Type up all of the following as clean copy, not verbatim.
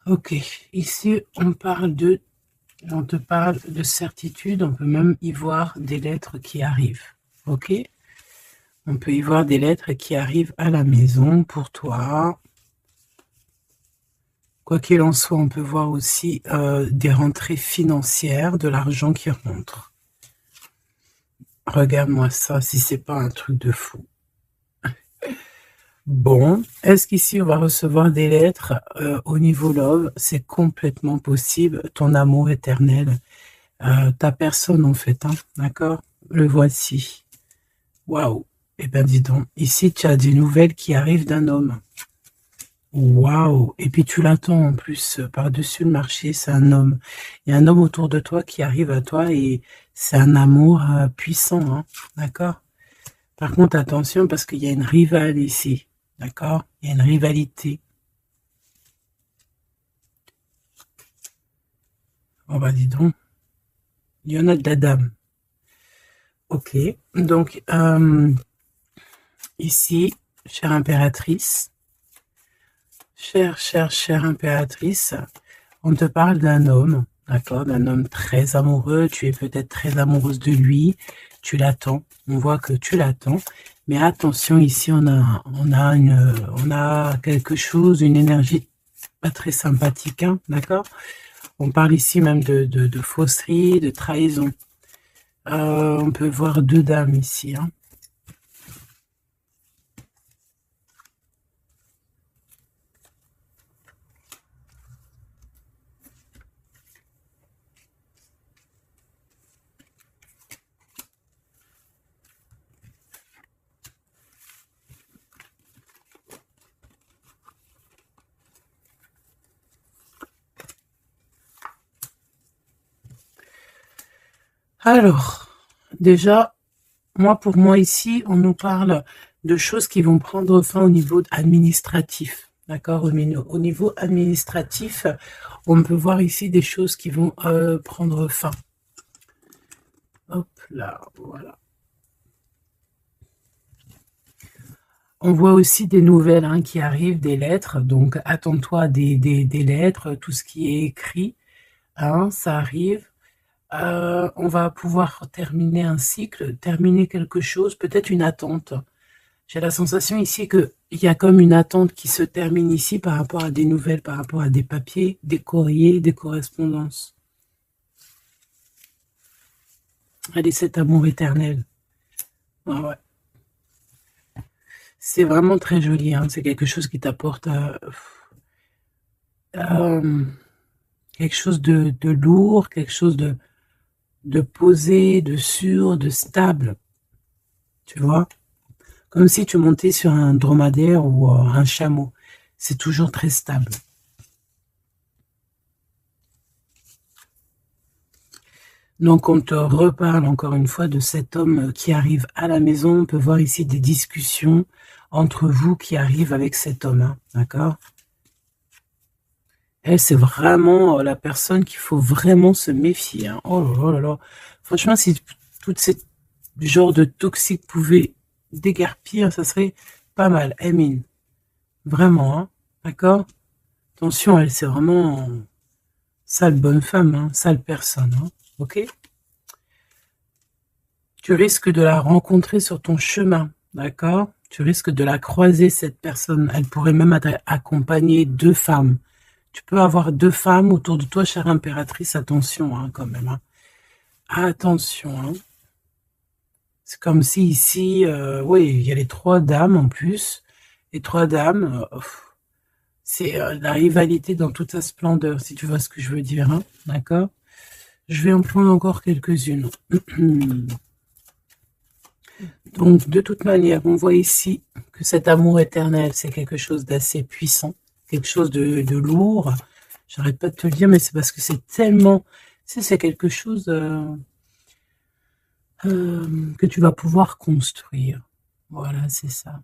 Ok, ici on te parle de certitude, on peut même y voir des lettres qui arrivent. Ok, on peut y voir des lettres qui arrivent à la maison pour toi. Quoi qu'il en soit, on peut voir aussi des rentrées financières, de l'argent qui rentre. Regarde-moi ça, si c'est pas un truc de fou. Bon, est-ce qu'ici on va recevoir des lettres au niveau love? C'est complètement possible. Ton amour éternel, ta personne en fait, hein, d'accord? Le voici. Waouh! Eh bien, dis donc, ici tu as des nouvelles qui arrivent d'un homme. Waouh! Et puis tu l'attends en plus par-dessus le marché, c'est un homme. Il y a un homme autour de toi qui arrive à toi et c'est un amour puissant, hein, d'accord? Par contre, attention parce qu'il y a une rivale ici, d'accord? Il y a une rivalité. Oh bah dis donc, il y en a de la dame. Ok, donc ici, chère impératrice, chère impératrice, on te parle d'un homme, d'accord, d'un homme très amoureux, tu es peut-être très amoureuse de lui, tu l'attends, on voit que tu l'attends, mais attention, ici on a quelque chose, une énergie pas très sympathique, hein, d'accord? On parle ici même de fausserie, de trahison. On peut voir deux dames ici, hein. Alors, déjà, pour moi ici, on nous parle de choses qui vont prendre fin au niveau administratif. D'accord? Au niveau administratif, on peut voir ici des choses qui vont prendre fin. Hop là, voilà. On voit aussi des nouvelles hein, qui arrivent, des lettres. Donc, attends-toi à des lettres, tout ce qui est écrit. Hein, ça arrive. On va pouvoir terminer un cycle, terminer quelque chose, peut-être une attente. J'ai la sensation ici qu'il y a comme une attente qui se termine ici par rapport à des nouvelles, par rapport à des papiers, des courriers, des correspondances. Allez, cet amour éternel. Ah ouais. C'est vraiment très joli, hein. C'est quelque chose qui t'apporte euh, quelque chose de lourd, quelque chose de posé, de sûr, de stable. Tu vois? Comme si tu montais sur un dromadaire ou un chameau. C'est toujours très stable. Donc on te reparle encore une fois de cet homme qui arrive à la maison. On peut voir ici des discussions entre vous qui arrivent avec cet homme, hein, d'accord? Elle, c'est vraiment la personne qu'il faut vraiment se méfier, hein. Oh là là là là. Franchement, si tout ce genre de toxique pouvait déguerpir, ça serait pas mal. Emine, vraiment, hein, d'accord? Attention, elle, c'est vraiment sale bonne femme, hein, sale personne, hein, ok? Tu risques de la rencontrer sur ton chemin, d'accord? Tu risques de la croiser, cette personne. Elle pourrait même accompagner deux femmes. Tu peux avoir deux femmes autour de toi, chère impératrice. Attention, hein, quand même, hein. Attention, hein. C'est comme si ici, oui, il y a les trois dames en plus. Les trois dames, c'est la rivalité dans toute sa splendeur, si tu vois ce que je veux dire, hein, d'accord? Je vais en prendre encore quelques-unes. Donc, de toute manière, on voit ici que cet amour éternel, c'est quelque chose d'assez puissant, quelque chose de lourd. J'arrête pas de te le dire, mais c'est parce que c'est tellement, tu sais, c'est quelque chose que tu vas pouvoir construire. Voilà, c'est ça.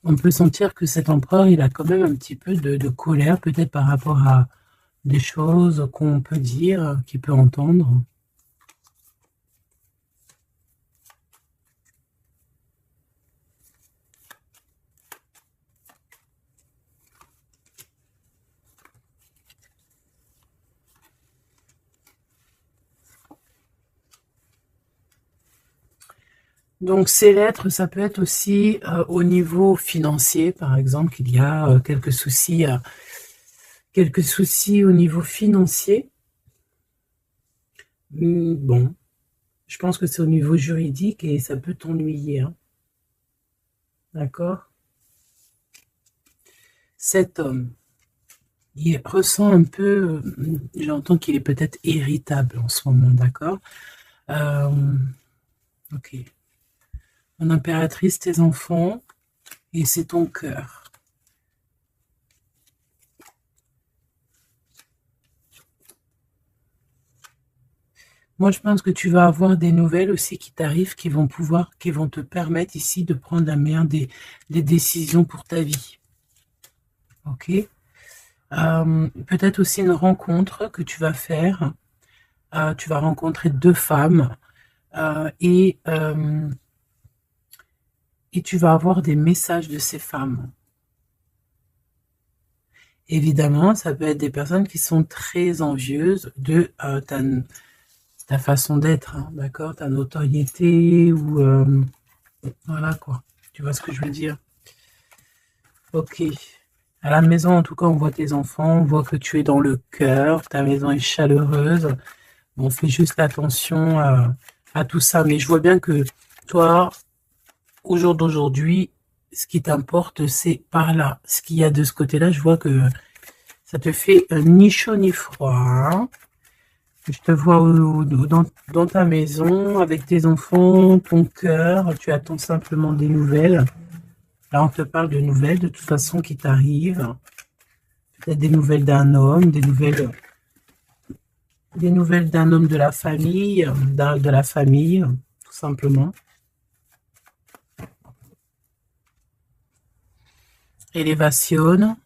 On peut sentir que cet empereur, il a quand même un petit peu de colère, peut-être par rapport à des choses qu'on peut dire, qu'il peut entendre. Donc ces lettres, ça peut être aussi au niveau financier, par exemple, qu'il y a quelques soucis au niveau financier. Bon, je pense que c'est au niveau juridique et ça peut t'ennuyer, hein. D'accord? Cet homme, il ressent un peu, j'entends qu'il est peut-être irritable en ce moment, d'accord? Ok. Mon impératrice, tes enfants, et c'est ton cœur. Moi, je pense que tu vas avoir des nouvelles aussi qui t'arrivent, qui vont te permettre ici de prendre la meilleure des décisions pour ta vie. Ok? Peut-être aussi une rencontre que tu vas faire. Tu vas rencontrer deux femmes euh, et, euh, et tu vas avoir des messages de ces femmes. Évidemment, ça peut être des personnes qui sont très envieuses de ta façon d'être, hein, d'accord? Ta notoriété ou voilà quoi. Tu vois ce que je veux dire? Ok. À la maison, en tout cas, on voit tes enfants, on voit que tu es dans le cœur, ta maison est chaleureuse. Bon, fais juste attention à tout ça. Mais je vois bien que toi, au jour d'aujourd'hui, ce qui t'importe, c'est par là. Ce qu'il y a de ce côté-là, je vois que ça te fait ni chaud ni froid, hein. Je te vois dans ta maison, avec tes enfants, ton cœur, tu attends simplement des nouvelles. Là, on te parle de nouvelles, de toute façon, qui t'arrivent. Peut-être des nouvelles d'un homme, des nouvelles d'un homme de la famille, de la famille, tout simplement. Élévation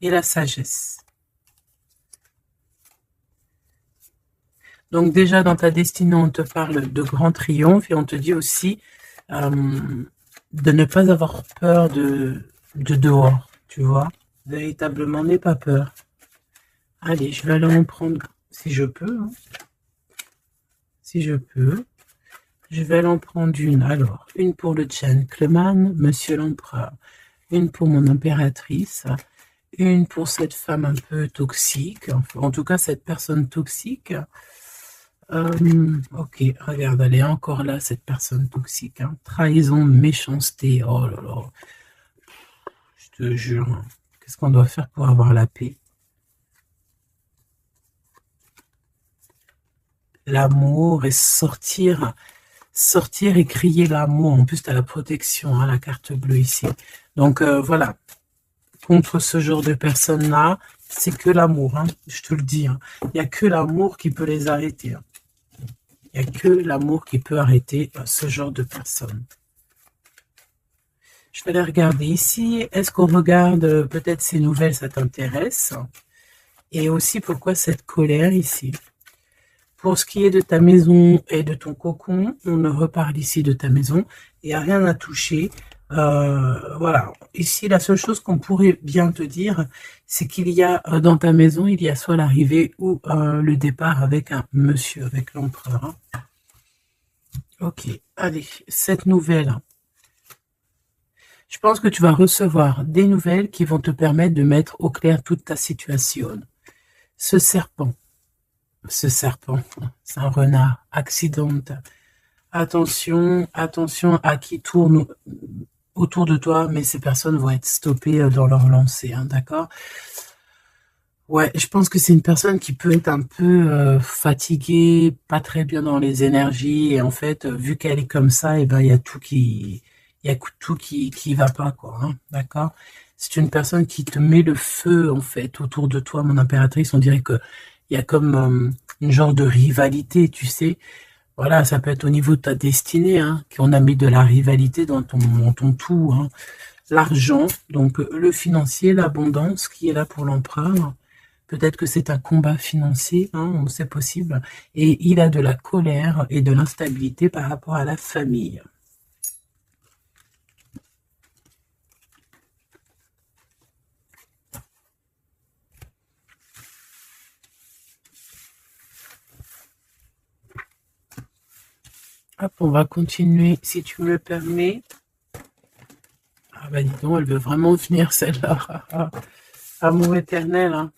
et la sagesse. Donc déjà, dans ta destinée, on te parle de grand triomphe et on te dit aussi de ne pas avoir peur de dehors, tu vois. Véritablement, n'aie pas peur. Allez, je vais aller en prendre, si je peux, hein, si je peux. Je vais aller en prendre une. Alors, une pour le gentleman, monsieur l'empereur. Une pour mon impératrice. Une pour cette femme un peu toxique. En tout cas, cette personne toxique. Ok, regarde, elle est encore là, cette personne toxique, hein. Trahison, méchanceté. Oh là là, je te jure, hein. Qu'est-ce qu'on doit faire pour avoir la paix? L'amour et sortir et crier l'amour. En plus, tu as la protection, hein, la carte bleue ici. Donc voilà, contre ce genre de personnes-là, c'est que l'amour, hein, je te le dis, hein. Il n'y a que l'amour qui peut les arrêter, hein. Il n'y a que l'amour qui peut arrêter ce genre de personnes. Je vais les regarder ici. Est-ce qu'on regarde peut-être ces nouvelles, ça t'intéresse? Et aussi, pourquoi cette colère ici? Pour ce qui est de ta maison et de ton cocon, on ne reparle ici de ta maison. Il n'y a rien à toucher. Voilà. Ici, la seule chose qu'on pourrait bien te dire, c'est qu'il y a dans ta maison, il y a soit l'arrivée ou le départ avec un monsieur, avec l'empereur, hein. Ok. Allez, cette nouvelle. Je pense que tu vas recevoir des nouvelles qui vont te permettre de mettre au clair toute ta situation. Ce serpent, c'est un renard, accident. Attention, attention à qui tourne autour de toi, mais ces personnes vont être stoppées dans leur lancée, hein, d'accord? Ouais, je pense que c'est une personne qui peut être un peu fatiguée, pas très bien dans les énergies, et en fait, vu qu'elle est comme ça, et ben il y a tout qui va pas, quoi, hein, d'accord? C'est une personne qui te met le feu, en fait, autour de toi, mon impératrice. On dirait que il y a comme une genre de rivalité, tu sais. Voilà, ça peut être au niveau de ta destinée, hein, qu'on a mis de la rivalité dans ton tout, hein. L'argent, donc le financier, l'abondance qui est là pour l'empereur. Peut-être que c'est un combat financier, hein, c'est possible. Et il a de la colère et de l'instabilité par rapport à la famille. Hop, on va continuer, si tu me le permets. Ah bah dis donc, elle veut vraiment venir celle-là. Amour éternel, hein.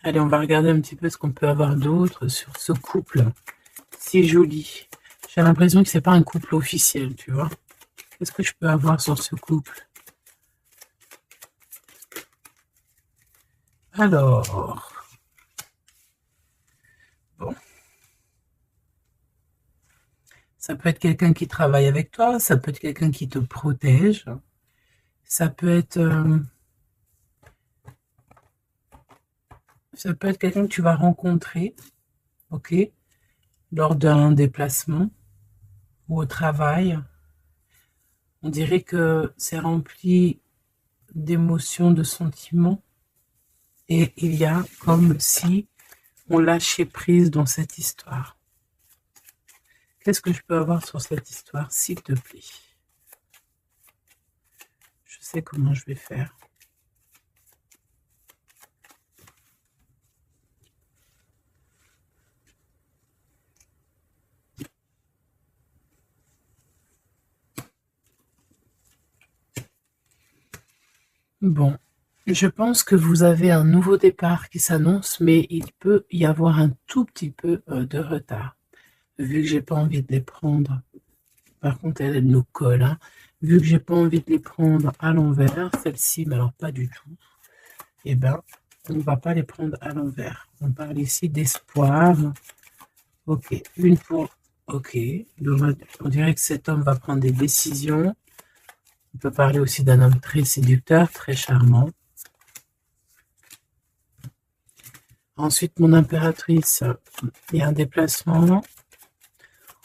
Allez, on va regarder un petit peu ce qu'on peut avoir d'autre sur ce couple si joli. J'ai l'impression que c'est pas un couple officiel, tu vois. Qu'est-ce que je peux avoir sur ce couple? Alors, bon, ça peut être quelqu'un qui travaille avec toi, ça peut être quelqu'un qui te protège, ça peut être quelqu'un que tu vas rencontrer, ok, lors d'un déplacement ou au travail. On dirait que c'est rempli d'émotions, de sentiments, et il y a comme si on lâchait prise dans cette histoire. Qu'est-ce que je peux avoir sur cette histoire, s'il te plaît? Je sais comment je vais faire. Bon, je pense que vous avez un nouveau départ qui s'annonce, mais il peut y avoir un tout petit peu de retard. Vu que j'ai pas envie de les prendre, par contre elle nous colle, hein. Vu que j'ai pas envie de les prendre à l'envers, celle-ci, mais alors pas du tout, eh ben, on ne va pas les prendre à l'envers. On parle ici d'espoir. Ok, une pour... Ok, on dirait que cet homme va prendre des décisions. On peut parler aussi d'un homme très séducteur, très charmant. Ensuite, mon impératrice, il y a un déplacement.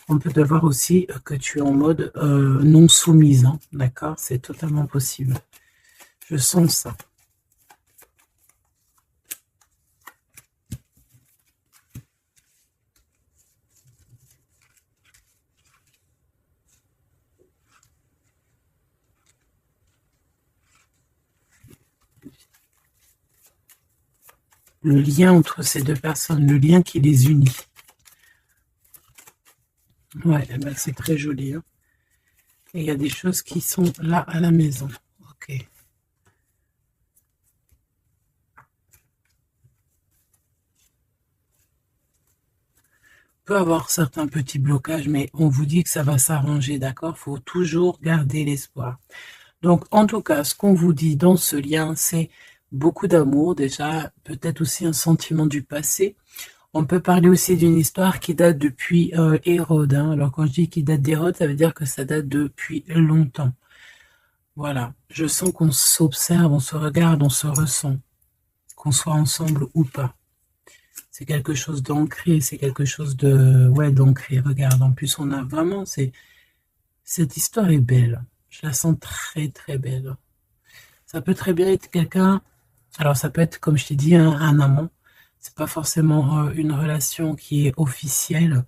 On peut devoir aussi que tu es en mode non soumise, hein, d'accord? C'est totalement possible. Je sens ça. Le lien entre ces deux personnes, le lien qui les unit. Ouais, eh ben, c'est très joli, hein. Et il y a des choses qui sont là à la maison. Ok. Peut avoir certains petits blocages, mais on vous dit que ça va s'arranger, d'accord? Faut toujours garder l'espoir. Donc, en tout cas, ce qu'on vous dit dans ce lien, c'est beaucoup d'amour, déjà, peut-être aussi un sentiment du passé. On peut parler aussi d'une histoire qui date depuis Hérode, hein. Alors, quand je dis qu'il date d'Hérode, ça veut dire que ça date depuis longtemps. Voilà. Je sens qu'on s'observe, on se regarde, on se ressent, qu'on soit ensemble ou pas. C'est quelque chose d'ancré, c'est quelque chose de... Ouais, d'ancré, regarde. En plus, on a vraiment... Cette histoire est belle. Je la sens très, très belle. Ça peut très bien être quelqu'un... Alors, ça peut être, comme je t'ai dit, un amant. C'est pas forcément une relation qui est officielle,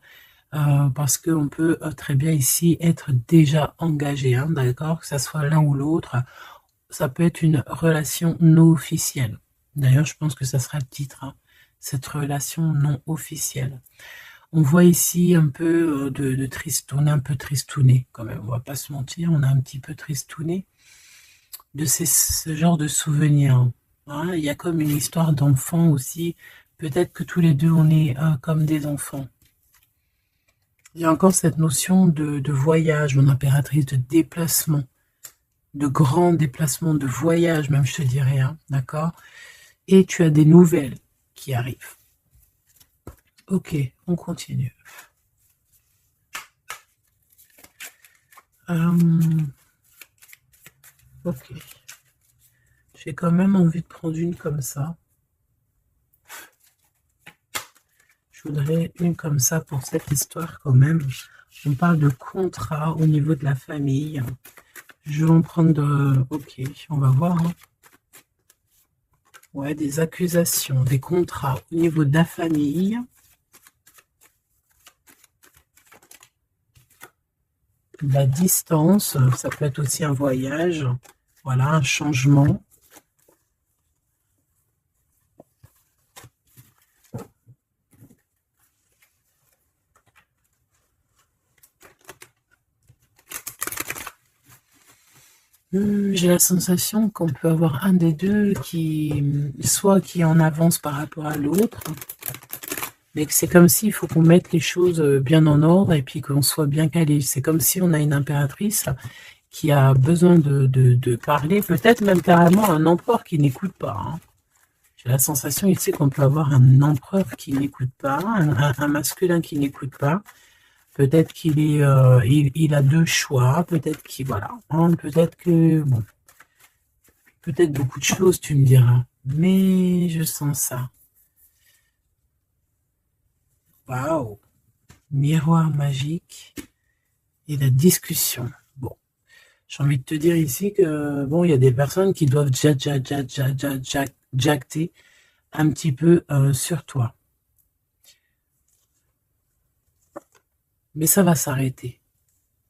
parce qu'on peut très bien ici être déjà engagé, hein, d'accord? Que ça soit l'un ou l'autre. Ça peut être une relation non officielle. D'ailleurs, je pense que ça sera le titre, hein, cette relation non officielle. On voit ici un peu de triste, on est un peu tristouné quand même, on va pas se mentir, on a un petit peu tristouné de ce genre de souvenirs, hein. Il y a comme une histoire d'enfant aussi, peut-être que tous les deux on est comme des enfants. Il y a encore cette notion de voyage, mon impératrice, de déplacement, de grands déplacements, de voyage même, je te dirais, hein, d'accord? Et tu as des nouvelles qui arrivent. Ok, on continue. Ok. J'ai quand même envie de prendre une comme ça. Je voudrais une comme ça pour cette histoire quand même. On parle de contrat au niveau de la famille. Je vais en prendre... Ok, on va voir, hein. Ouais, des accusations, des contrats au niveau de la famille. La distance, ça peut être aussi un voyage. Voilà, un changement. J'ai la sensation qu'on peut avoir un des deux soit qui en avance par rapport à l'autre, mais que c'est comme s'il faut qu'on mette les choses bien en ordre et puis qu'on soit bien calé. C'est comme si on a une impératrice qui a besoin de parler, peut-être même carrément un empereur qui n'écoute pas. Hein. J'ai la sensation ici qu'on peut avoir un empereur qui n'écoute pas, un masculin qui n'écoute pas. Peut-être qu'il est, il a deux choix, peut-être qu'il, voilà, hein, peut-être que, bon, peut-être beaucoup de choses, tu me diras, mais je sens ça. Waouh, miroir magique et la discussion. Bon, j'ai envie de te dire ici que, bon, il y a des personnes qui doivent jacter un petit peu sur toi. Mais ça va s'arrêter,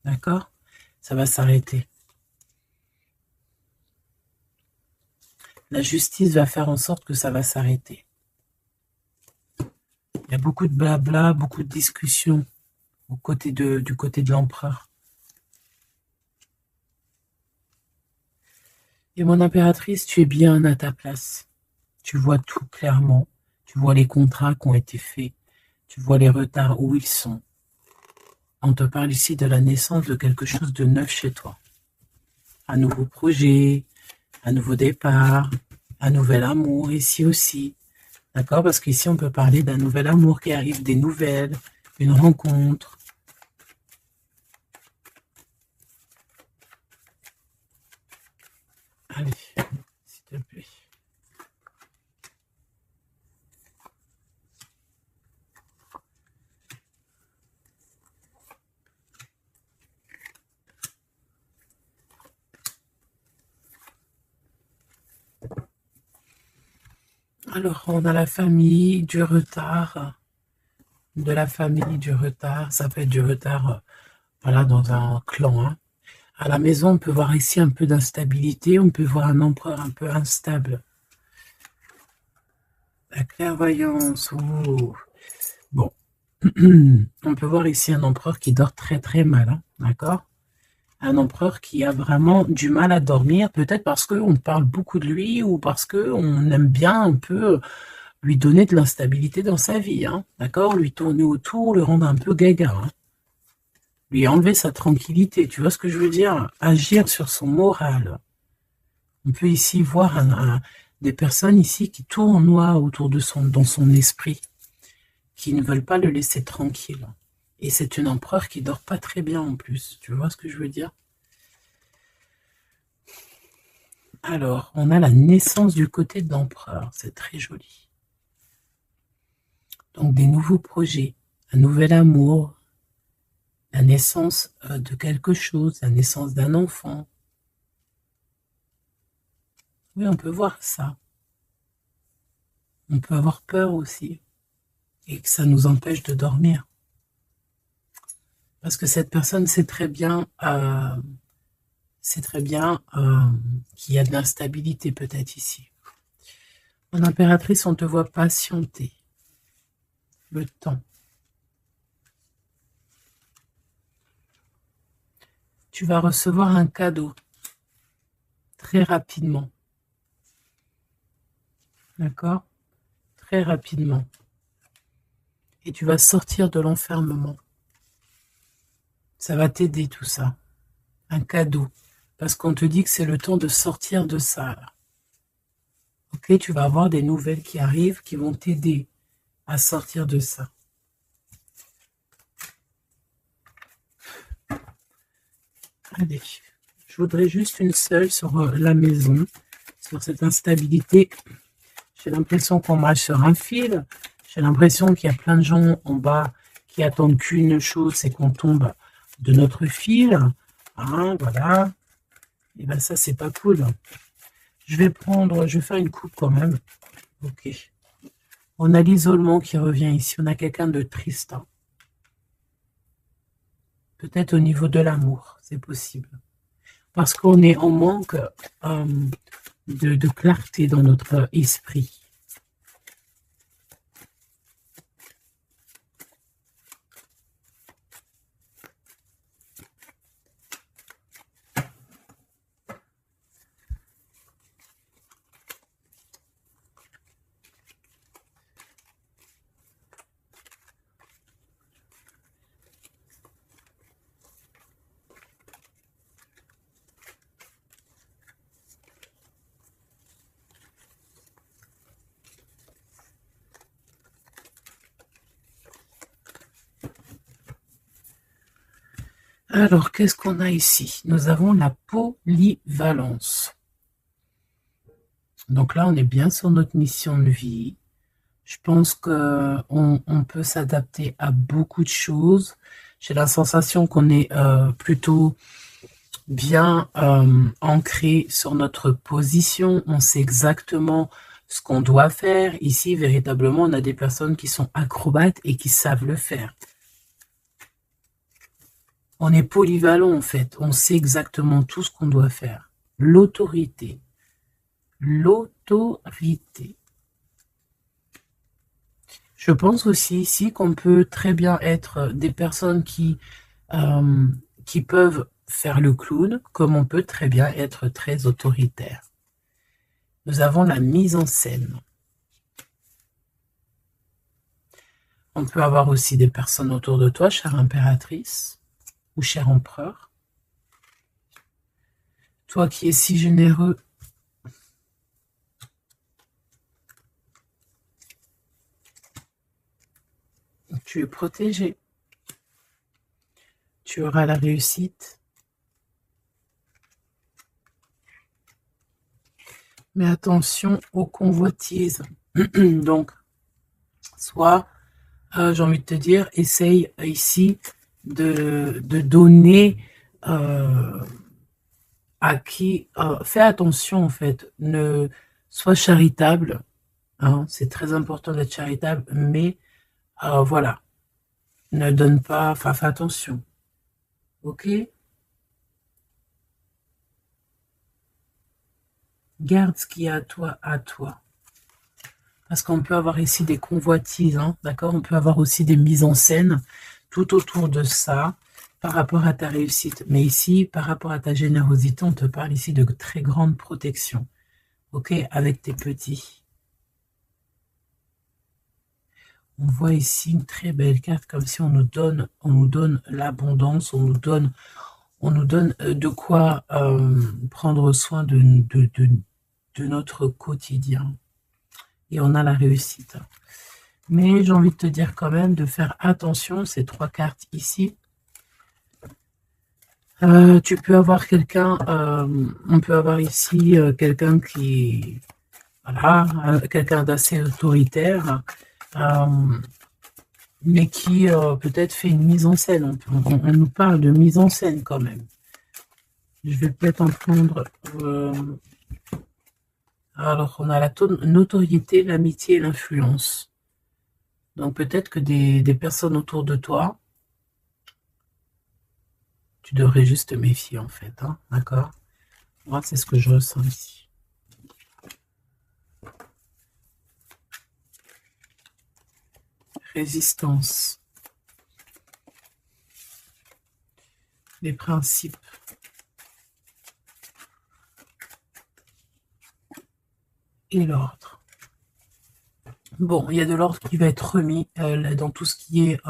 d'accord? Ça va s'arrêter. La justice va faire en sorte que ça va s'arrêter. Il y a beaucoup de blabla, beaucoup de discussions du côté de l'empereur. Et mon impératrice, tu es bien à ta place. Tu vois tout clairement. Tu vois les contrats qui ont été faits. Tu vois les retards où ils sont. On te parle ici de la naissance de quelque chose de neuf chez toi. Un nouveau projet, un nouveau départ, un nouvel amour ici aussi. D'accord? Parce qu'ici, on peut parler d'un nouvel amour qui arrive, des nouvelles, une rencontre. Allez, s'il te plaît. Alors, on a la famille, du retard, de la famille, du retard. Ça peut être du retard, voilà, dans un clan. Hein. À la maison, on peut voir ici un peu d'instabilité. On peut voir un empereur un peu instable. La clairvoyance. Oh. Bon. On peut voir ici un empereur qui dort très très mal. Hein, d'accord? Un empereur qui a vraiment du mal à dormir, peut-être parce qu'on parle beaucoup de lui ou parce qu'on aime bien un peu lui donner de l'instabilité dans sa vie, hein, d'accord? Lui tourner autour, le rendre un peu gaga, hein. Lui enlever sa tranquillité, tu vois ce que je veux dire? Agir sur son moral. On peut ici voir des personnes ici qui tournoient autour de dans son esprit, qui ne veulent pas le laisser tranquille. Et c'est une empereur qui dort pas très bien en plus, tu vois ce que je veux dire? Alors, on a la naissance du côté de l'empereur, c'est très joli. Donc, des nouveaux projets, un nouvel amour, la naissance de quelque chose, la naissance d'un enfant. Oui, on peut voir ça. On peut avoir peur aussi, et que ça nous empêche de dormir. Parce que cette personne sait très bien qu'il y a de l'instabilité peut-être ici. Mon impératrice, on te voit patienter le temps. Tu vas recevoir un cadeau très rapidement. D'accord? Très rapidement. Et tu vas sortir de l'enfermement. Ça va t'aider tout ça. Un cadeau. Parce qu'on te dit que c'est le temps de sortir de ça. Ok, tu vas avoir des nouvelles qui arrivent qui vont t'aider à sortir de ça. Allez, je voudrais juste une seule sur la maison, sur cette instabilité. J'ai l'impression qu'on marche sur un fil. J'ai l'impression qu'il y a plein de gens en bas qui attendent qu'une chose, c'est qu'on tombe de notre fil. Hein, voilà. Et bien ça, c'est pas cool. Je vais faire une coupe quand même. Ok. On a l'isolement qui revient ici. On a quelqu'un de triste. Hein. Peut-être au niveau de l'amour, c'est possible. Parce qu'on est en manque de clarté dans notre esprit. Alors, qu'est-ce qu'on a ici? Nous avons la polyvalence. Donc là, on est bien sur notre mission de vie. Je pense qu'on peut s'adapter à beaucoup de choses. J'ai la sensation qu'on est plutôt bien ancré sur notre position. On sait exactement ce qu'on doit faire. Ici, véritablement, on a des personnes qui sont acrobates et qui savent le faire. On est polyvalent, en fait. On sait exactement tout ce qu'on doit faire. L'autorité. L'autorité. Je pense aussi ici qu'on peut très bien être des personnes qui peuvent faire le clown, comme on peut très bien être très autoritaire. Nous avons la mise en scène. On peut avoir aussi des personnes autour de toi, chère impératrice ou cher empereur. Toi qui es si généreux, tu es protégé. Tu auras la réussite. Mais attention aux convoitises. Donc, soit, j'ai envie de te dire, essaye ici de donner à qui... fais attention, en fait. Sois charitable. Hein, c'est très important d'être charitable, mais voilà. Ne donne pas... Enfin, fais attention. Ok? Garde ce qui est à toi, à toi. Parce qu'on peut avoir ici des convoitises, hein, d'accord? On peut avoir aussi des mises en scène tout autour de ça, par rapport à ta réussite. Mais ici, par rapport à ta générosité, on te parle ici de très grande protection. Ok? Avec tes petits. On voit ici une très belle carte, comme si on nous donne l'abondance, on nous donne de quoi prendre soin de notre quotidien. Et on a la réussite. Mais j'ai envie de te dire quand même de faire attention, ces trois cartes ici. Tu peux avoir quelqu'un, on peut avoir ici quelqu'un qui, voilà, quelqu'un d'assez autoritaire, mais qui peut-être fait une mise en scène. On nous parle de mise en scène quand même. Je vais peut-être en prendre... alors, on a la notoriété, l'amitié et l'influence. Donc, peut-être que des personnes autour de toi, tu devrais juste te méfier, en fait. Hein, d'accord? Moi, c'est ce que je ressens ici. Résistance. Les principes. Et l'ordre. Bon, il y a de l'ordre qui va être remis dans tout ce qui est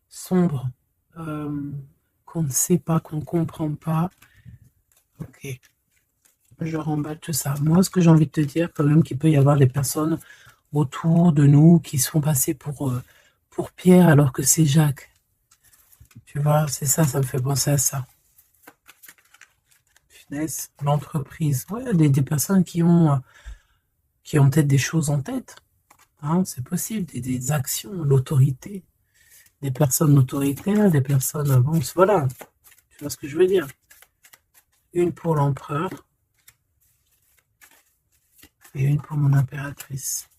sombre, qu'on ne sait pas, qu'on ne comprend pas. Ok. Je remballe tout ça. Moi, ce que j'ai envie de te dire, quand même, qu'il peut y avoir des personnes autour de nous qui sont passées pour Pierre alors que c'est Jacques. Tu vois, c'est ça, ça me fait penser à ça. Finesse, l'entreprise. Ouais, des personnes qui ont peut-être des choses en tête. Hein, c'est possible, des actions, l'autorité. Des personnes autoritaires, des personnes... Bon, voilà. Tu vois ce que je veux dire? Une pour l'empereur. Et une pour mon impératrice.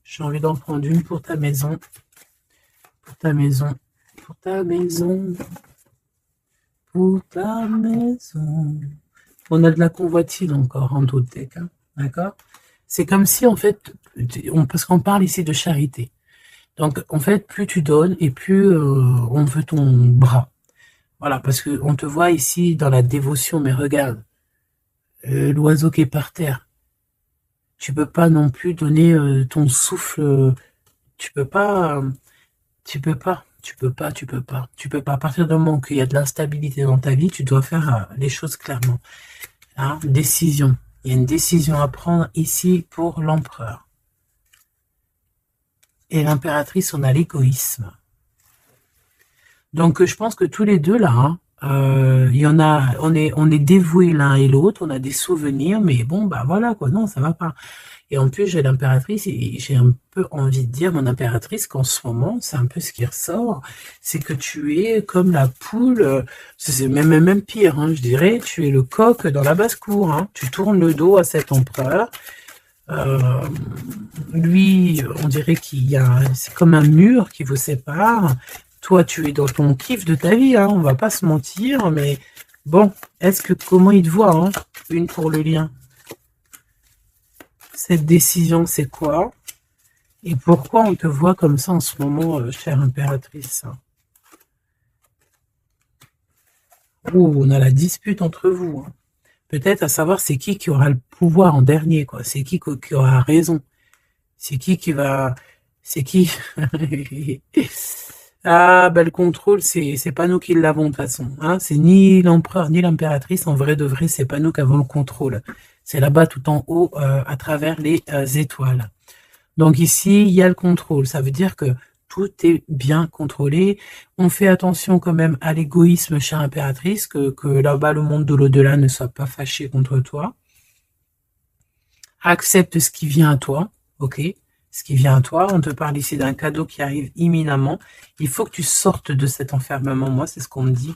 J'ai envie d'en prendre une pour ta maison. Pour ta maison. Pour ta maison. Pour ta maison. On a de la convoitise encore en d'autres decks. Hein, d'accord? C'est comme si, en fait, parce qu'on parle ici de charité. Donc, en fait, plus tu donnes et plus on veut ton bras. Voilà, parce qu'on te voit ici dans la dévotion, mais regarde, l'oiseau qui est par terre. Tu peux pas non plus donner ton souffle. Tu peux pas. Tu peux pas. À partir du moment qu'il y a de l'instabilité dans ta vie, tu dois faire les choses clairement. Hein, décision. Il y a une décision à prendre ici pour l'empereur. Et l'impératrice, on a l'égoïsme. Donc, je pense que tous les deux, là, hein, il y en a, on est dévoués l'un et l'autre, on a des souvenirs, mais bon, bah voilà, quoi, non, ça va pas. Et en plus, j'ai l'impératrice, et j'ai un peu envie de dire, mon impératrice, qu'en ce moment, c'est un peu ce qui ressort, c'est que tu es comme la poule, c'est même pire, hein, je dirais, tu es le coq dans la basse-cour, hein, tu tournes le dos à cet empereur, lui, on dirait qu'il y a, c'est comme un mur qui vous sépare. Toi, tu es dans ton kiff de ta vie, hein, on va pas se mentir, mais bon, comment il te voit, hein, une pour le lien. Cette décision, c'est quoi? Et pourquoi on te voit comme ça en ce moment, chère impératrice? Oh, on a la dispute entre vous, hein. Peut-être à savoir c'est qui aura le pouvoir en dernier, quoi. C'est qui aura raison. C'est qui va... C'est qui Ah, ben le contrôle, c'est pas nous qui l'avons de toute façon. Hein. C'est ni l'empereur ni l'impératrice, en vrai de vrai, c'est pas nous qui avons le contrôle. C'est là-bas tout en haut, à travers les étoiles. Donc ici, il y a le contrôle. Ça veut dire que tout est bien contrôlé. On fait attention quand même à l'égoïsme, chère impératrice, que là-bas, le monde de l'au-delà ne soit pas fâché contre toi. Accepte ce qui vient à toi, ok? Ce qui vient à toi. On te parle ici d'un cadeau qui arrive imminemment. Il faut que tu sortes de cet enfermement. Moi, c'est ce qu'on me dit.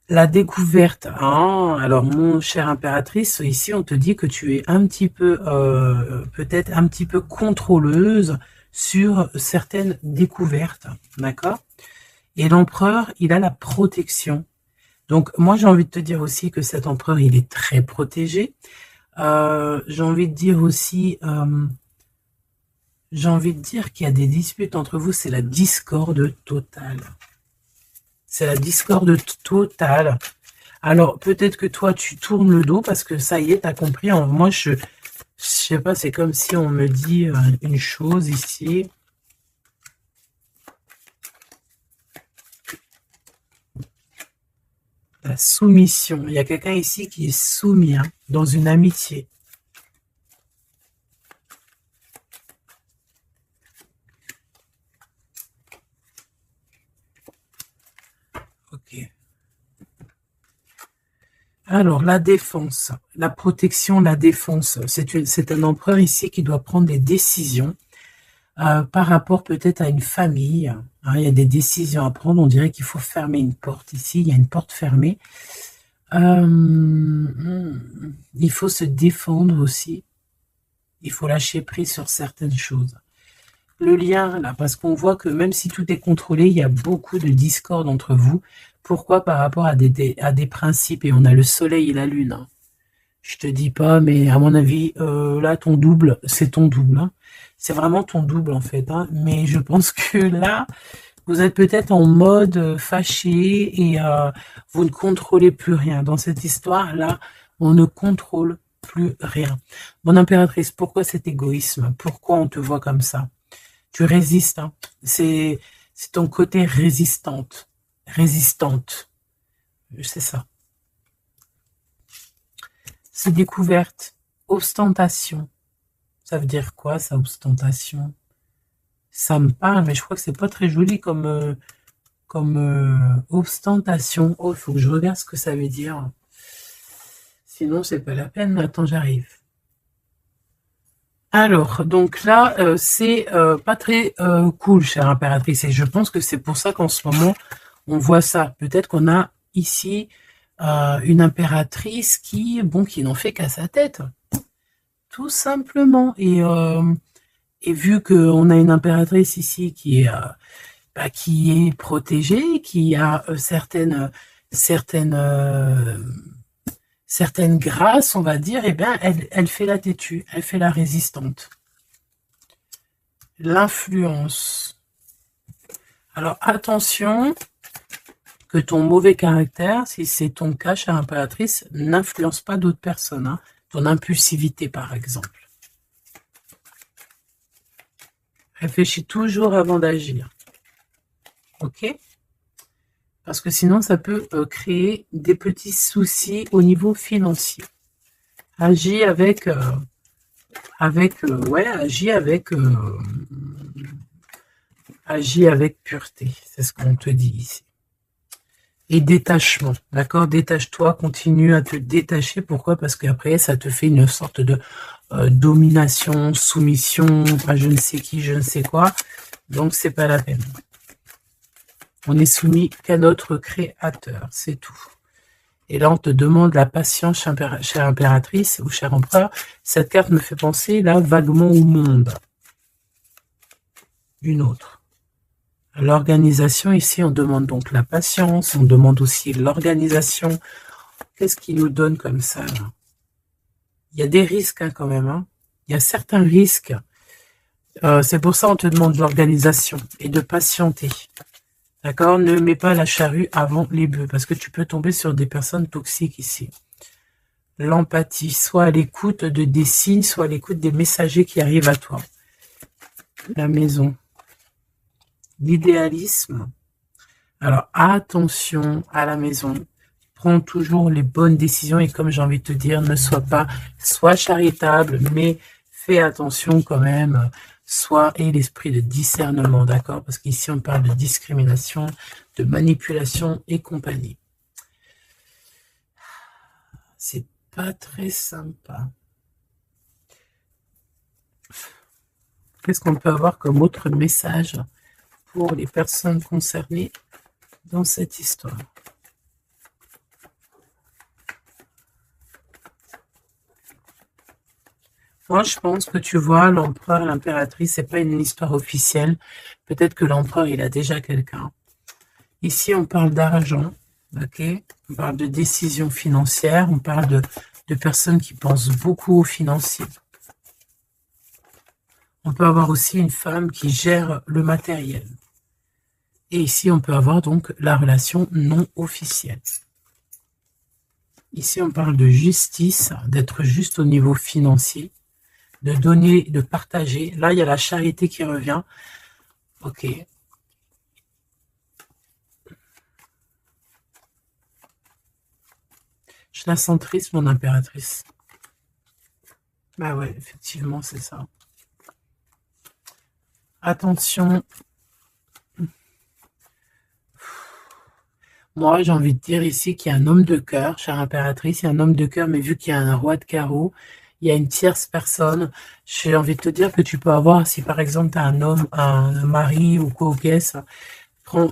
La découverte. Hein, alors, mon cher impératrice, ici, on te dit que tu es un petit peu, peut-être un petit peu contrôleuse sur certaines découvertes. D'accord? Et l'empereur, il a la protection. Donc, moi, j'ai envie de te dire aussi que cet empereur, il est très protégé. J'ai envie de dire aussi... j'ai envie de dire qu'il y a des disputes entre vous, c'est la discorde totale. C'est la discorde totale. Alors, peut-être que toi, tu tournes le dos parce que ça y est, t'as compris. Moi, je sais pas, c'est comme si on me dit une chose ici. La soumission. Il y a quelqu'un ici qui est soumis, hein, dans une amitié. Ok. Alors, la défense, la protection, la défense. C'est un empereur ici qui doit prendre des décisions par rapport peut-être à une famille. Hein, il y a des décisions à prendre. On dirait qu'il faut fermer une porte ici. Il y a une porte fermée. Il faut se défendre aussi. Il faut lâcher prise sur certaines choses. Le lien, là, parce qu'on voit que même si tout est contrôlé, il y a beaucoup de discorde entre vous. Pourquoi? Par rapport à des principes. Et on a le soleil et la lune. Hein. Je te dis pas, mais à mon avis, là, ton double, c'est ton double. Hein. C'est vraiment ton double, en fait. Hein. Mais je pense que là, vous êtes peut-être en mode fâché et vous ne contrôlez plus rien. Dans cette histoire-là, on ne contrôle plus rien. Mon impératrice, pourquoi cet égoïsme? Pourquoi on te voit comme ça? Tu résistes. Hein. C'est ton côté résistante. C'est ça. C'est découverte. Ostentation. Ça veut dire quoi, ça, ostentation? Ça me parle, mais je crois que c'est pas très joli comme ostentation. Oh, il faut que je regarde ce que ça veut dire. Sinon, c'est pas la peine. Attends, j'arrive. Alors, donc là, c'est pas très cool, chère impératrice. Et je pense que c'est pour ça qu'en ce moment, on voit ça. Peut-être qu'on a ici une impératrice qui n'en fait qu'à sa tête. Tout simplement. Et vu qu'on a une impératrice ici qui est protégée, qui a certaines grâces, on va dire, eh bien, elle fait la têtue, elle fait la résistante. L'influence. Alors, attention que ton mauvais caractère, si c'est ton cas, chère impératrice, n'influence pas d'autres personnes. Hein. Ton impulsivité, par exemple. Réfléchis toujours avant d'agir. Ok? Parce que sinon, ça peut créer des petits soucis au niveau financier. Agis avec Agis avec pureté, c'est ce qu'on te dit ici. Et détachement, d'accord? Détache-toi, continue à te détacher. Pourquoi? Parce qu'après, ça te fait une sorte de domination, soumission, à je ne sais qui, je ne sais quoi. Donc, c'est pas la peine. On est soumis qu'à notre créateur, c'est tout. Et là, on te demande la patience, chère impératrice ou cher empereur. Cette carte me fait penser, là, vaguement au monde. Une autre. L'organisation, ici, on demande donc la patience, on demande aussi l'organisation. Qu'est-ce qui nous donne comme ça, là? Il y a des risques, hein, quand même. Hein. Il y a certains risques. C'est pour ça qu'on te demande l'organisation et de patienter. D'accord? Ne mets pas la charrue avant les bœufs, parce que tu peux tomber sur des personnes toxiques ici. L'empathie, soit à l'écoute des signes, soit à l'écoute des messagers qui arrivent à toi. La maison. L'idéalisme. Alors, attention à la maison. Prends toujours les bonnes décisions et comme j'ai envie de te dire, ne sois charitable, mais fais attention quand même. Et l'esprit de discernement, d'accord? Parce qu'ici, on parle de discrimination, de manipulation et compagnie. C'est pas très sympa. Qu'est-ce qu'on peut avoir comme autre message pour les personnes concernées dans cette histoire? Moi, je pense que tu vois, l'empereur, l'impératrice, c'est pas une histoire officielle. Peut-être que l'empereur, il a déjà quelqu'un. Ici, on parle d'argent, ok? On parle de décisions financières, on parle de personnes qui pensent beaucoup aux financiers. On peut avoir aussi une femme qui gère le matériel. Et ici, on peut avoir donc la relation non officielle. Ici, on parle de justice, d'être juste au niveau financier, de donner, de partager. Là, il y a la charité qui revient. Ok. Je la sens triste, mon impératrice. Bah ouais, effectivement, c'est ça. Attention. Moi, j'ai envie de dire ici qu'il y a un homme de cœur, chère impératrice, il y a un homme de cœur, mais vu qu'il y a un roi de carreau, il y a une tierce personne. J'ai envie de te dire que tu peux avoir, si par exemple tu as un homme, un mari ou quoi, ok, ça,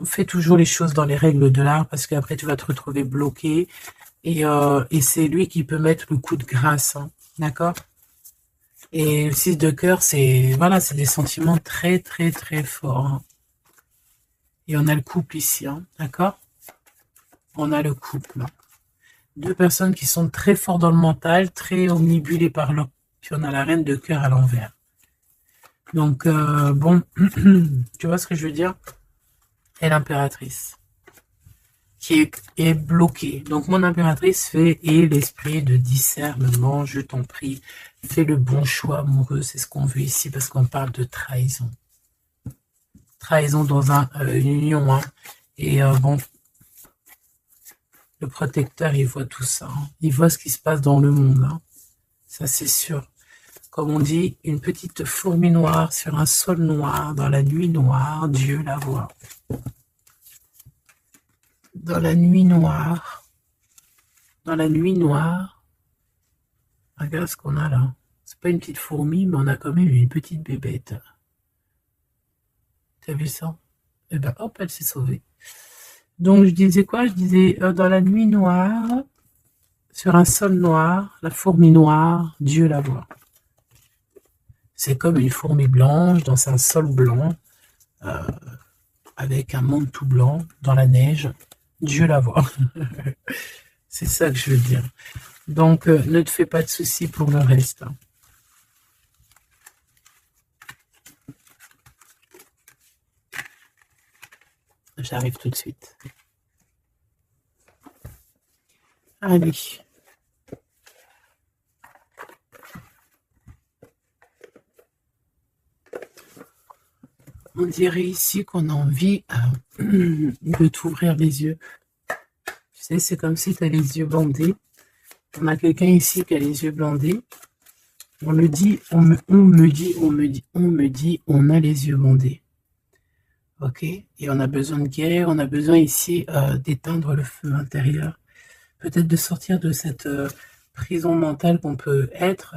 fais toujours les choses dans les règles de l'art, parce qu'après tu vas te retrouver bloqué, et c'est lui qui peut mettre le coup de grâce, hein, d'accord? Et le 6 de cœur, c'est voilà, c'est des sentiments très très très forts. Hein. Et on a le couple ici, hein, d'accord? On a le couple. Deux personnes qui sont très forts dans le mental, très omnibulées par l'homme. Puis on a la reine de cœur à l'envers. Donc, bon, tu vois ce que je veux dire? Et l'impératrice, qui est bloquée. Donc, mon impératrice fait, et l'esprit de discernement, je t'en prie, fais le bon choix amoureux, c'est ce qu'on veut ici, parce qu'on parle de trahison. Trahison dans une union, hein. Et bon, le protecteur, il voit tout ça. Hein. Il voit ce qui se passe dans le monde. Hein. Ça, c'est sûr. Comme on dit, une petite fourmi noire sur un sol noir, dans la nuit noire, Dieu la voit. Dans la nuit noire. Dans la nuit noire. Regarde ce qu'on a là. C'est pas une petite fourmi, mais on a quand même une petite bébête. T'as vu ça? Eh ben, hop, elle s'est sauvée. Donc, je disais quoi? Je disais, dans la nuit noire, sur un sol noir, la fourmi noire, Dieu la voit. C'est comme une fourmi blanche dans un sol blanc, avec un monde tout blanc, dans la neige, Dieu la voit. C'est ça que je veux dire. Donc, ne te fais pas de soucis pour le reste. Hein. J'arrive tout de suite. Allez. On dirait ici qu'on a envie de t'ouvrir les yeux. Tu sais, c'est comme si tu as les yeux bandés. On a quelqu'un ici qui a les yeux bandés. On me dit, on a les yeux bandés. ok? Et on a besoin de guérir, on a besoin ici d'éteindre le feu intérieur. Peut-être de sortir de cette prison mentale qu'on peut être.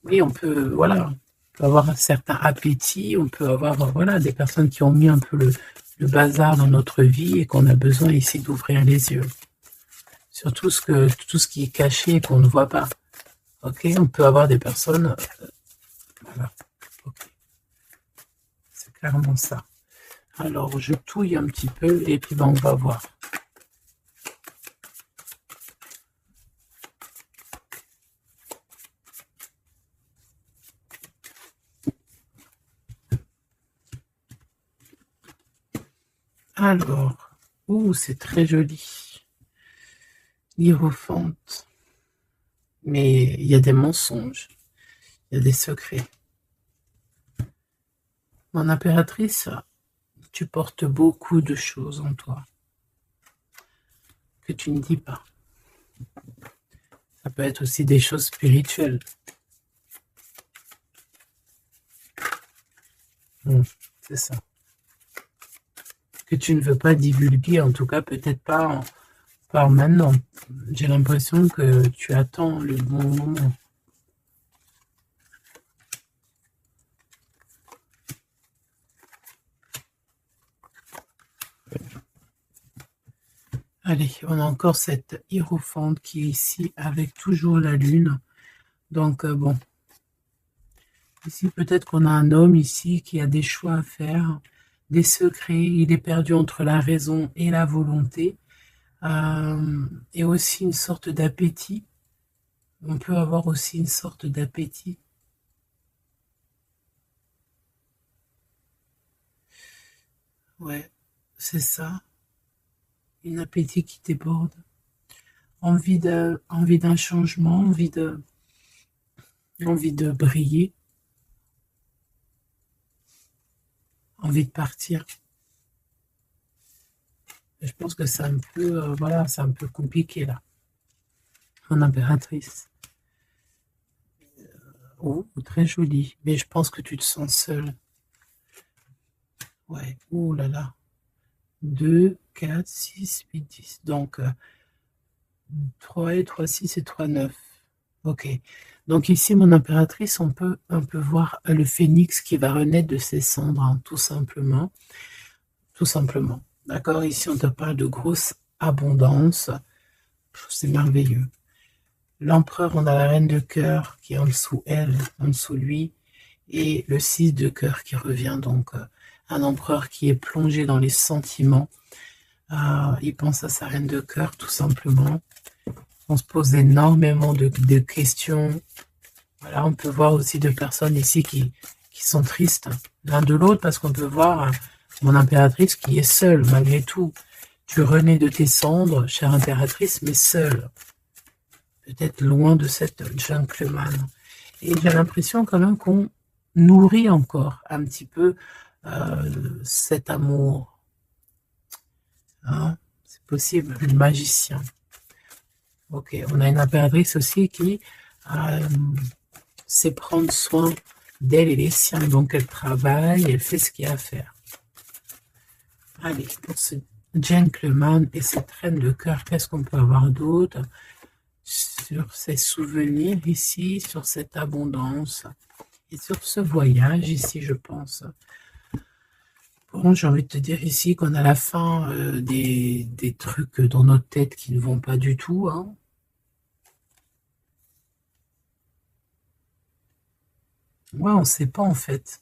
Oui, on peut, voilà, on peut avoir un certain appétit, on peut avoir, voilà, des personnes qui ont mis un peu le bazar dans notre vie et qu'on a besoin ici d'ouvrir les yeux. Sur tout ce qui est caché et qu'on ne voit pas. Ok, on peut avoir des personnes, voilà, ok, c'est clairement ça. Alors, je touille un petit peu et puis ben, on va voir. Alors, ouh, c'est très joli. Hiérophante. Mais il y a des mensonges, il y a des secrets. Mon impératrice, tu portes beaucoup de choses en toi que tu ne dis pas. Ça peut être aussi des choses spirituelles. C'est ça. Que tu ne veux pas divulguer, en tout cas peut-être pas maintenant. J'ai l'impression que tu attends le bon moment. Allez, on a encore cette hiérophante qui est ici avec toujours la lune. Donc bon, ici peut-être qu'on a un homme ici qui a des choix à faire, des secrets, il est perdu entre la raison et la volonté. Et aussi une sorte d'appétit. On peut avoir aussi une sorte d'appétit. Ouais, c'est ça. Un appétit qui déborde. Envie d'un changement, envie de briller. Envie de partir. Je pense que c'est un peu, voilà, c'est un peu compliqué là. Mon impératrice. Oh, très jolie. Mais je pense que tu te sens seule. Ouais, oh là là. 2, 4, 6, 8, 10. Donc, 3 et 3, 6 et 3, 9. Ok. Donc ici, mon impératrice, on peut un peu voir le phénix qui va renaître de ses cendres, hein, tout simplement. Tout simplement. D'accord? Ici, on te parle de grosse abondance. C'est merveilleux. L'empereur, on a la reine de cœur qui est en dessous elle, en dessous lui, et le 6 de cœur qui revient. Donc, un empereur qui est plongé dans les sentiments. Il pense à sa reine de cœur, tout simplement. On se pose énormément de questions. Voilà, on peut voir aussi deux personnes ici qui sont tristes l'un de l'autre, parce qu'on peut voir mon impératrice qui est seule, malgré tout. Tu renais de tes cendres, chère impératrice, mais seule. Peut-être loin de cette gentleman. Et j'ai l'impression quand même qu'on nourrit encore un petit peu cet amour. Hein, c'est possible, le magicien. Ok, on a une impératrice aussi qui sait prendre soin d'elle et les siens. Donc elle travaille, elle fait ce qu'il y a à faire. Allez, pour ce gentleman et cette reine de cœur, qu'est-ce qu'on peut avoir d'autre sur ces souvenirs ici, sur cette abondance et sur ce voyage ici, je pense. Bon, j'ai envie de te dire ici qu'on a la fin des trucs dans notre tête qui ne vont pas du tout. Hein. Ouais, on ne sait pas en fait.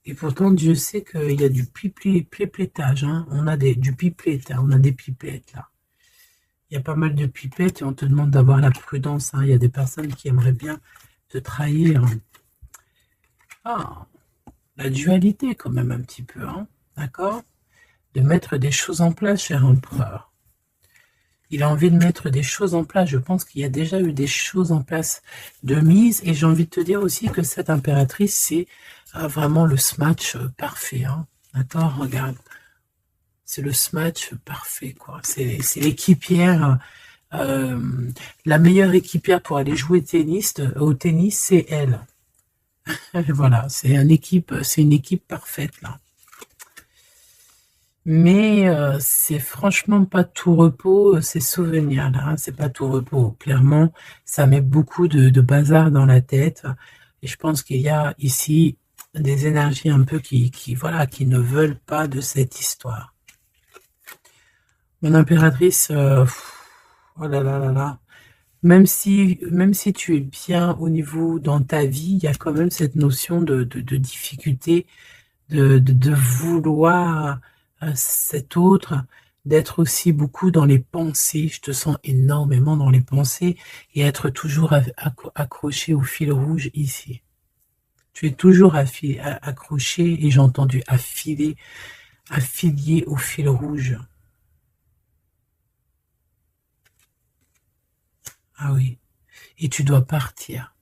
Et pourtant, Dieu sait qu'il y a du pipettage. Hein. On a du pipette, hein. On a des pipettes là. Il y a pas mal de pipettes et on te demande d'avoir la prudence. Hein. Il y a des personnes qui aimeraient bien te trahir. Ah, la dualité quand même un petit peu, hein. D'accord? De mettre des choses en place, cher empereur. Il a envie de mettre des choses en place. Je pense qu'il y a déjà eu des choses en place de mise. Et j'ai envie de te dire aussi que cette impératrice, c'est vraiment le smash parfait. Hein. D'accord? Regarde. C'est le smash parfait, quoi. C'est l'équipière. La meilleure équipière pour aller jouer au tennis, c'est elle. Et voilà, c'est une équipe parfaite, là. Mais c'est franchement pas tout repos, ces souvenirs-là, hein, c'est pas tout repos. Clairement, ça met beaucoup de bazar dans la tête. Et je pense qu'il y a ici des énergies un peu voilà, qui ne veulent pas de cette histoire. Mon impératrice, oh là là là là. Même si tu es bien au niveau dans ta vie, il y a quand même cette notion de difficulté, de vouloir cet autre, d'être aussi beaucoup dans les pensées. Je te sens énormément dans les pensées et être toujours accroché au fil rouge ici. Tu es toujours accroché et j'ai entendu affilié au fil rouge. Ah oui. Et tu dois partir.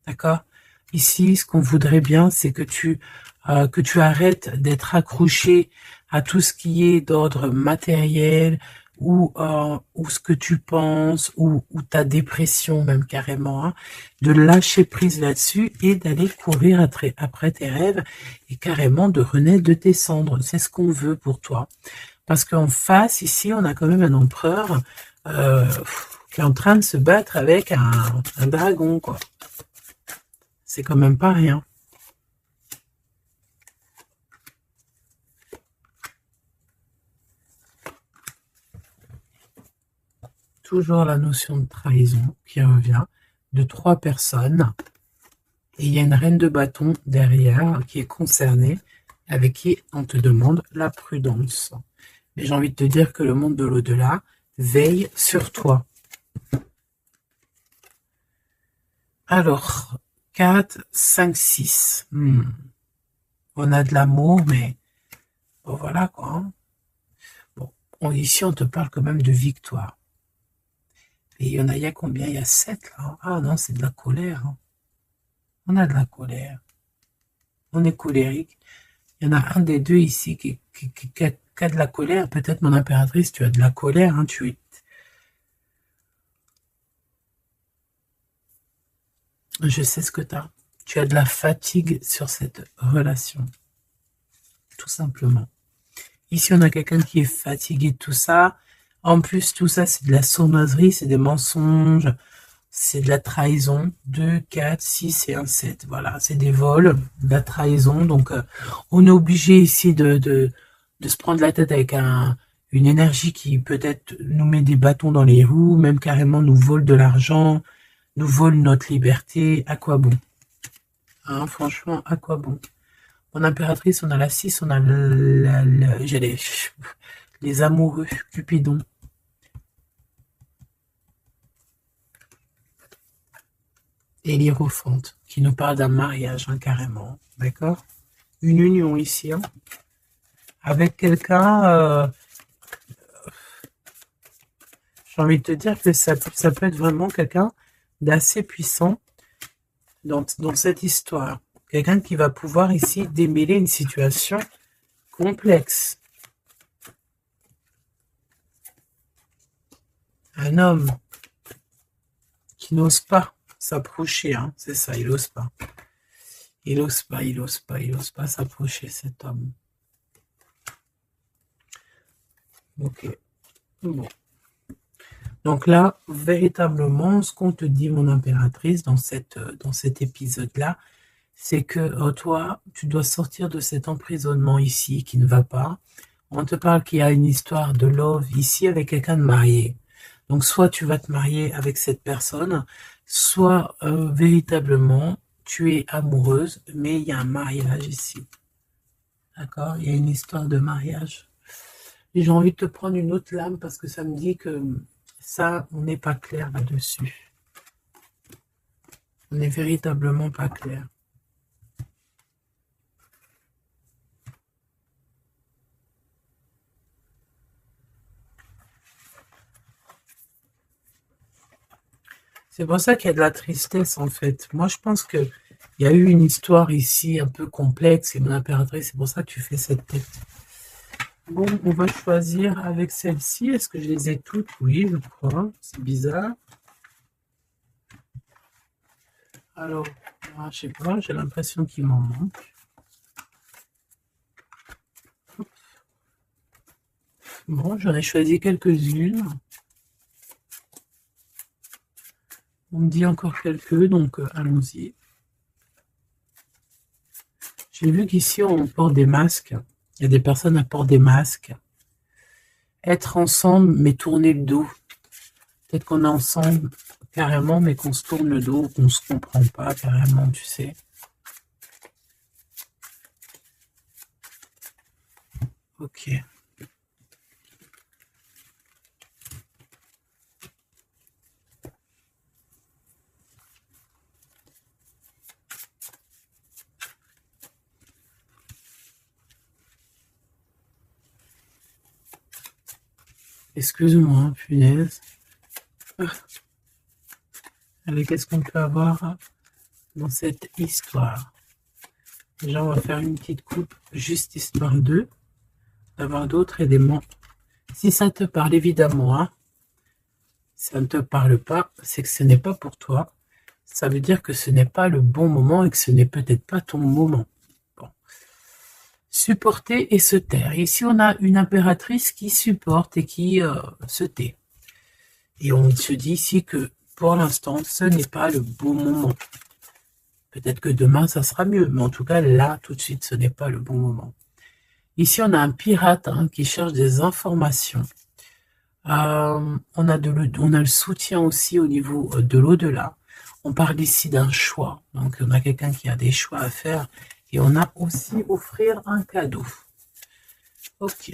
D'accord? Ici, ce qu'on voudrait bien, c'est que tu arrêtes d'être accroché à tout ce qui est d'ordre matériel ou ce que tu penses ou ta dépression même carrément, hein, de lâcher prise là-dessus et d'aller courir après tes rêves et carrément de renaître de tes cendres. C'est ce qu'on veut pour toi. Parce qu'en face, ici, on a quand même un empereur qui est en train de se battre avec un dragon, quoi. C'est quand même pas rien. Toujours la notion de trahison qui revient, de 3 personnes. Et il y a une reine de bâton derrière qui est concernée, avec qui on te demande la prudence. Mais j'ai envie de te dire que le monde de l'au-delà veille sur toi. Alors, 4, 5, 6. On a de l'amour, mais bon, voilà quoi. Hein. Bon, ici, on te parle quand même de victoire. Et il y a combien? Il y a 7 là. Ah non, c'est de la colère. Hein. On a de la colère. On est colérique. Il y en a un des deux ici qui a de la colère. Peut-être, mon impératrice, tu as de la colère. Hein, Je sais ce que tu as. Tu as de la fatigue sur cette relation. Tout simplement. Ici, on a quelqu'un qui est fatigué de tout ça. En plus, tout ça, c'est de la sournoiserie, c'est des mensonges, c'est de la trahison. 2, 4, 6 et 1, 7. Voilà, c'est des vols, de la trahison. Donc, on est obligé ici de se prendre la tête avec une énergie qui peut-être nous met des bâtons dans les roues, même carrément nous vole de l'argent, nous vole notre liberté. À quoi bon? Hein, franchement, à quoi bon? Mon impératrice, on a la 6, on a les amoureux, Cupidon. Et l'Hiérophante, qui nous parle d'un mariage, hein, carrément. D'accord? Une union ici, hein, avec quelqu'un... j'ai envie de te dire que ça peut être vraiment quelqu'un d'assez puissant dans cette histoire. Quelqu'un qui va pouvoir ici démêler une situation complexe. Un homme qui n'ose pas s'approcher, hein, c'est ça, il n'ose pas. Il n'ose pas s'approcher, cet homme. Ok. Bon. Donc là, véritablement, ce qu'on te dit, mon impératrice, dans cet épisode-là, c'est que toi, tu dois sortir de cet emprisonnement ici qui ne va pas. On te parle qu'il y a une histoire de love ici avec quelqu'un de marié. Donc soit tu vas te marier avec cette personne, soit véritablement tu es amoureuse, mais il y a un mariage ici. D'accord? Il y a une histoire de mariage. Et j'ai envie de te prendre une autre lame parce que ça me dit que ça, on n'est pas clair là-dessus. On n'est véritablement pas clair. C'est pour ça qu'il y a de la tristesse, en fait. Moi, je pense qu'il y a eu une histoire ici un peu complexe, et mon impératrice, c'est pour ça que tu fais cette tête. Bon, on va choisir avec celle-ci. Est-ce que je les ai toutes? Oui, je crois. C'est bizarre. Alors, je sais pas, j'ai l'impression qu'il m'en manque. Bon, j'en ai choisi quelques-unes. On me dit encore quelques, donc allons-y. J'ai vu qu'ici, on porte des masques. Il y a des personnes qui portent des masques. Être ensemble, mais tourner le dos. Peut-être qu'on est ensemble carrément, mais qu'on se tourne le dos, qu'on se comprend pas carrément, tu sais. Ok. Excuse-moi, punaise. Allez, qu'est-ce qu'on peut avoir dans cette histoire? Déjà, on va faire une petite coupe, juste histoire d'avoir d'autres éléments. Si ça te parle, évidemment, hein. Si ça ne te parle pas, c'est que ce n'est pas pour toi. Ça veut dire que ce n'est pas le bon moment et que ce n'est peut-être pas ton moment. Bon. Supporter et se taire. Ici, on a une impératrice qui supporte et qui se tait. Et on se dit ici que pour l'instant, ce n'est pas le bon moment. Peut-être que demain, ça sera mieux. Mais en tout cas, là, tout de suite, ce n'est pas le bon moment. Ici, on a un pirate qui cherche des informations. On a le soutien aussi au niveau de l'au-delà. On parle ici d'un choix. Donc, on a quelqu'un qui a des choix à faire. Et on a aussi offrir un cadeau. Ok.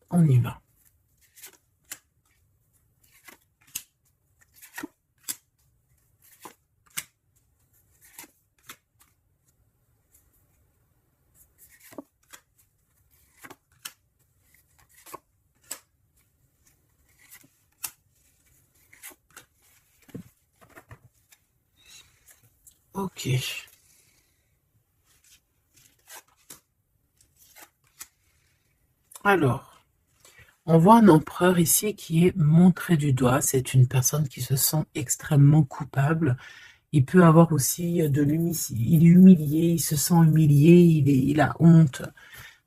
On y va. Ok. Alors, on voit un empereur ici qui est montré du doigt. C'est une personne qui se sent extrêmement coupable. Il peut avoir aussi de l'humilié. Il est humilié, il se sent humilié, il a honte.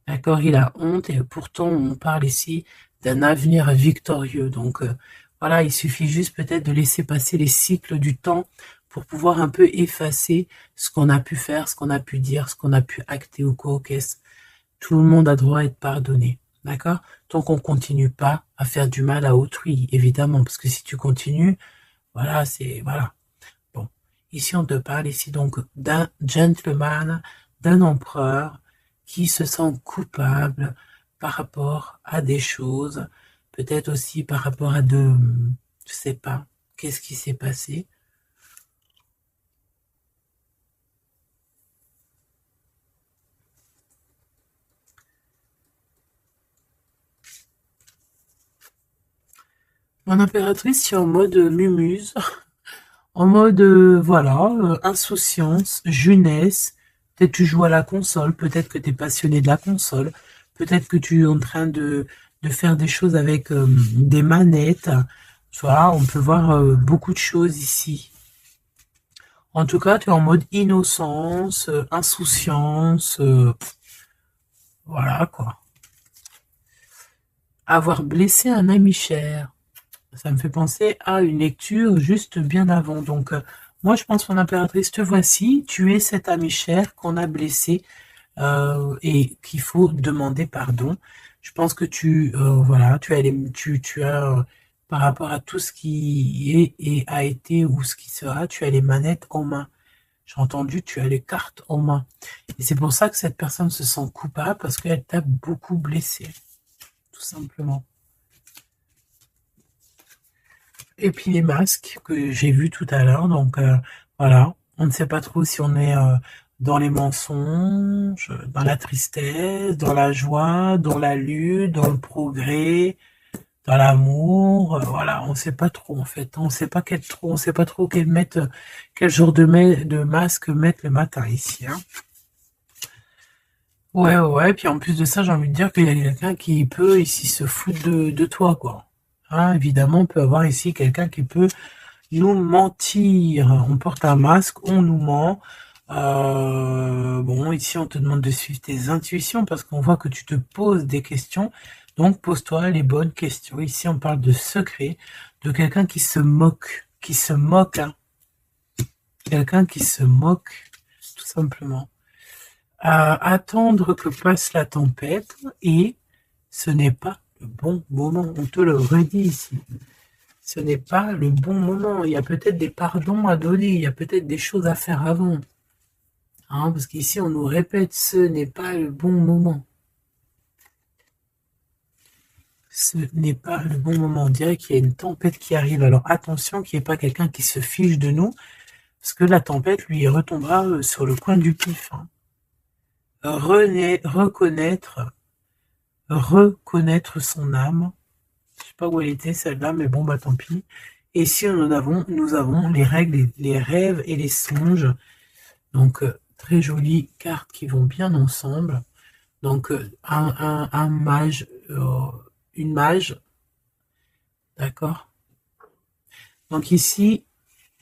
D'accord, il a honte et pourtant on parle ici d'un avenir victorieux. Donc voilà, il suffit juste peut-être de laisser passer les cycles du temps pour pouvoir un peu effacer ce qu'on a pu faire, ce qu'on a pu dire, ce qu'on a pu acter ou quoi. Tout le monde a droit à être pardonné. D'accord? Tant qu'on continue pas à faire du mal à autrui, évidemment, parce que si tu continues, voilà, c'est voilà. Bon, ici on te parle ici donc d'un gentleman, d'un empereur qui se sent coupable par rapport à des choses, peut-être aussi par rapport à je sais pas, qu'est-ce qui s'est passé. Mon impératrice, c'est en mode mumuse, en mode, voilà, insouciance, jeunesse. Peut-être tu joues à la console, peut-être que tu es passionné de la console, peut-être que tu es en train de faire des choses avec des manettes. Voilà, on peut voir beaucoup de choses ici. En tout cas, tu es en mode innocence, insouciance, voilà quoi. Avoir blessé un ami cher. Ça me fait penser à une lecture juste bien avant. Donc, moi, je pense, mon impératrice, te voici. Tu es cet ami cher qu'on a blessé et qu'il faut demander pardon. Je pense que voilà, tu as par rapport à tout ce qui est et a été ou ce qui sera, tu as les manettes en main. J'ai entendu, tu as les cartes en main. Et c'est pour ça que cette personne se sent coupable parce qu'elle t'a beaucoup blessé, tout simplement. Et puis les masques que j'ai vus tout à l'heure, donc voilà, on ne sait pas trop si on est dans les mensonges, dans la tristesse, dans la joie, dans la lutte, dans le progrès, dans l'amour, voilà, on ne sait pas trop en fait, on sait pas on sait pas trop quel genre de masque mettre le matin ici, hein. Ouais, ouais, puis en plus de ça, j'ai envie de dire qu'il y a quelqu'un qui peut ici se foutre de toi, quoi. Hein, évidemment, on peut avoir ici quelqu'un qui peut nous mentir. On porte un masque, on nous ment. Bon, ici, on te demande de suivre tes intuitions parce qu'on voit que tu te poses des questions. Donc, pose-toi les bonnes questions. Ici, on parle de secret, de quelqu'un qui se moque, hein. Quelqu'un qui se moque, tout simplement. Attendre que passe la tempête et ce n'est pas le bon moment. On te le redit ici. Ce n'est pas le bon moment. Il y a peut-être des pardons à donner. Il y a peut-être des choses à faire avant. Hein, parce qu'ici, on nous répète, ce n'est pas le bon moment. Ce n'est pas le bon moment. On dirait qu'il y a une tempête qui arrive. Alors attention qu'il n'y ait pas quelqu'un qui se fiche de nous. Parce que la tempête, lui, retombera sur le coin du pif. Hein. Reconnaître son âme. Je sais pas où elle était celle-là, mais bon, bah tant pis. Et ici, nous avons les règles, les rêves et les songes. Donc, très jolies cartes qui vont bien ensemble. Donc, un mage, une mage, d'accord. Donc ici,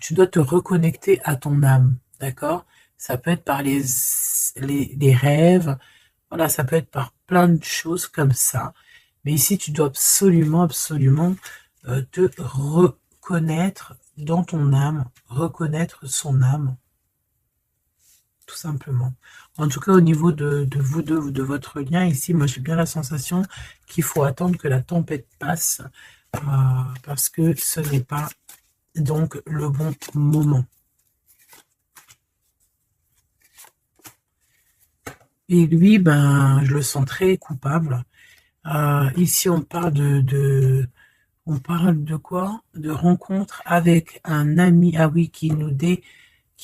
tu dois te reconnecter à ton âme, d'accord. Ça peut être par les rêves, voilà, ça peut être par plein de choses comme ça. Mais ici, tu dois absolument te reconnaître dans ton âme, reconnaître son âme, tout simplement. En tout cas, au niveau de vous deux, de votre lien, ici, moi j'ai bien la sensation qu'il faut attendre que la tempête passe, parce que ce n'est pas donc le bon moment. Et lui, ben, je le sens très coupable. Ici, on parle on parle de quoi? De rencontre avec un ami, ah oui, qui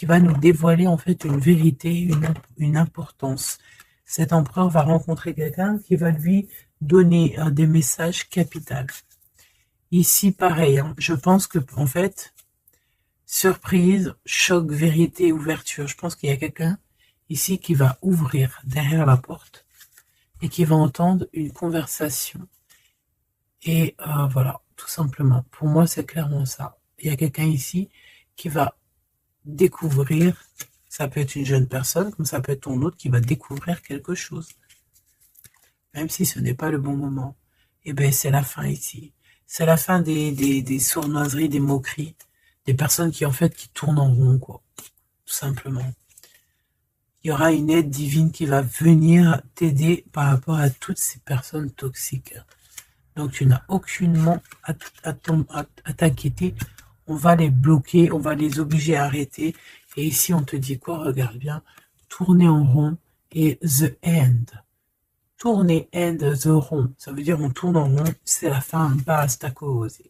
va nous dévoiler en fait une vérité, une importance. Cet empereur va rencontrer quelqu'un qui va lui donner des messages capitaux. Ici, pareil, hein, je pense que en fait, surprise, choc, vérité, ouverture. Je pense qu'il y a quelqu'un ici qui va ouvrir derrière la porte et qui va entendre une conversation. Et voilà, tout simplement. Pour moi, c'est clairement ça. Il y a quelqu'un ici qui va découvrir, ça peut être une jeune personne, comme ça peut être ton autre qui va découvrir quelque chose. Même si ce n'est pas le bon moment. Et bien, c'est la fin ici. C'est la fin des sournoiseries, des moqueries, des personnes qui, en fait, qui tournent en rond, quoi. Tout simplement. Il y aura une aide divine qui va venir t'aider par rapport à toutes ces personnes toxiques. Donc, tu n'as aucunement à t'inquiéter. On va les bloquer, on va les obliger à arrêter. Et ici, on te dit quoi? Regarde bien. Tourner en rond et the end. Tourner end the rond. Ça veut dire on tourne en rond, c'est la fin, basta cause.